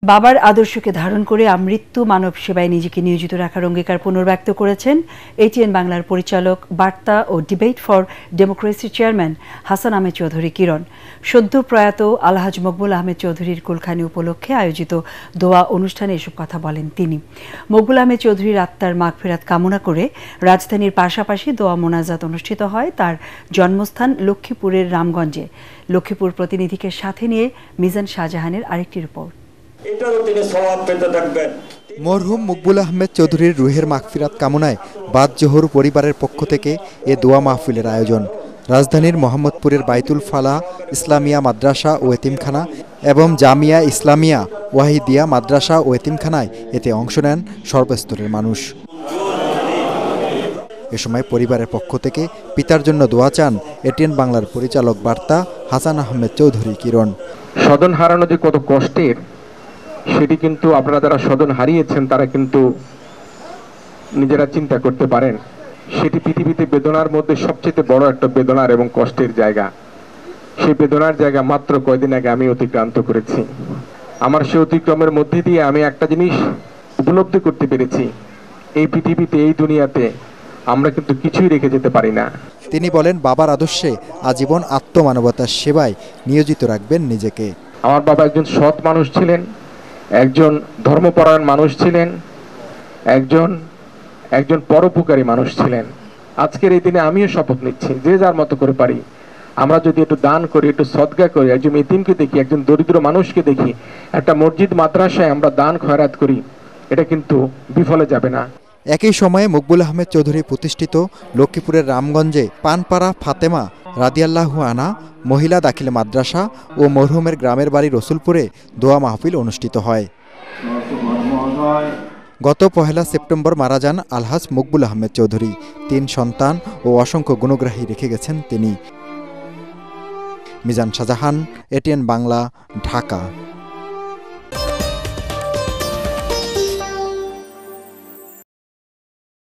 বাবার আদর্শকে ধারণ করে আমৃত্যু মানব সেবায় নিজেকে নিয়োজিত রাখার অঙ্গীকার পুনর্ব্যক্ত করেছেন এটিএন বাংলার পরিচালক, বার্তা ও ডিবেট ফর ডেমোক্রেসির চেয়ারম্যান হাসান আহমেদ চৌধুরী কিরণ। সদ্য প্রয়াত আলহাজ মকবুল আহমেদ চৌধুরীর কুলখানি উপলক্ষে আয়োজিত দোয়া অনুষ্ঠানে এসব কথা বলেন তিনি। মকবুল আহমেদ চৌধুরীর আত্মার মাগফিরাত কামনা করে রাজধানীর পাশাপাশি দোয়া মোনাজাত অনুষ্ঠিত হয় তার জন্মস্থান লক্ষ্মীপুরের রামগঞ্জে। লক্ষ্মীপুর প্রতিনিধিকে সাথে নিয়ে মিজান শাহজাহানের আরেকটি রিপোর্ট। মরহুম মকবুল আহমেদ চৌধুরীর রুহের মাগফিরাত কামনায় বাদ জোহর পরিবারের পক্ষ থেকে এ দোয়া মাহফিলের আয়োজন। রাজধানীর মোহাম্মদপুরের বাইতুল ফালাহ ইসলামিয়া মাদ্রাসা ও এতিমখানা এবং জামিয়া ইসলামিয়া ওয়াহিদিয়া মাদ্রাসা ও এতিমখানায় এতে অংশ নেন সর্বস্তরের মানুষ। এ সময় পরিবারের পক্ষ থেকে পিতার জন্য দোয়া চান এটিএন বাংলার পরিচালক, বার্তা হাসান আহমেদ চৌধুরী কিরণ। স্বজন হারানো যে কত কষ্টের, সেটি কিন্তু আপনারা যারা স্বজন হারিয়েছেন তারা কিন্তু নিজেরা চিন্তা করতে পারেন। সেটি পৃথিবীতে বেদনার মধ্যে সবচেয়ে বড় একটা বেদনার এবং কষ্টের জায়গা। সেই বেদনার জায়গা মাত্র কয়েকদিন আগে আমি অতিক্রান্ত করেছি। আমার সে অতিক্রমের মধ্যে দিয়ে আমি একটা জিনিস উপলব্ধি করতে পেরেছি, এই পৃথিবীতে, এই দুনিয়াতে আমরা কিন্তু কিছুই রেখে যেতে পারি না। তিনি বলেন, বাবার আদর্শে আজীবন আত্মমানবতার সেবায় নিয়োজিত রাখবেন নিজেকে। আমার বাবা একজন সৎ মানুষ ছিলেন, একজন ধর্মপরায়ণ মানুষ ছিলেন, একজন পরোপকারী মানুষ ছিলেন। আজকের এই দিনে আমিও শপথ নিচ্ছি, যে যার মতো করে পারি আমরা যদি একটু দান করি, একটু সদকা করি, একজন এতিমকে দেখি, একজন দরিদ্র মানুষকে দেখি, একটা মসজিদ মাদ্রাসায় আমরা দান খয়রাত করি, এটা কিন্তু বিফলে যাবে না। একই সময়ে মকবুল আহমেদ চৌধুরী প্রতিষ্ঠিত লক্ষ্মীপুরের রামগঞ্জে পানপাড়া ফাতেমা রাদিয়াল্লাহু আনহা মহিলা দাখিল মাদ্রাসা ও মরহুমের গ্রামের বাড়ি রসুলপুরে দোয়া মাহফিল অনুষ্ঠিত হয়। গত 1 সেপ্টেম্বর মারা যান আলহাজ মকবুল আহমেদ চৌধুরী। 3 সন্তান ও অসংখ্য গুণগ্রাহী রেখে গেছেন তিনি। মিজান শাহজাহান, এটিএন বাংলা, ঢাকা।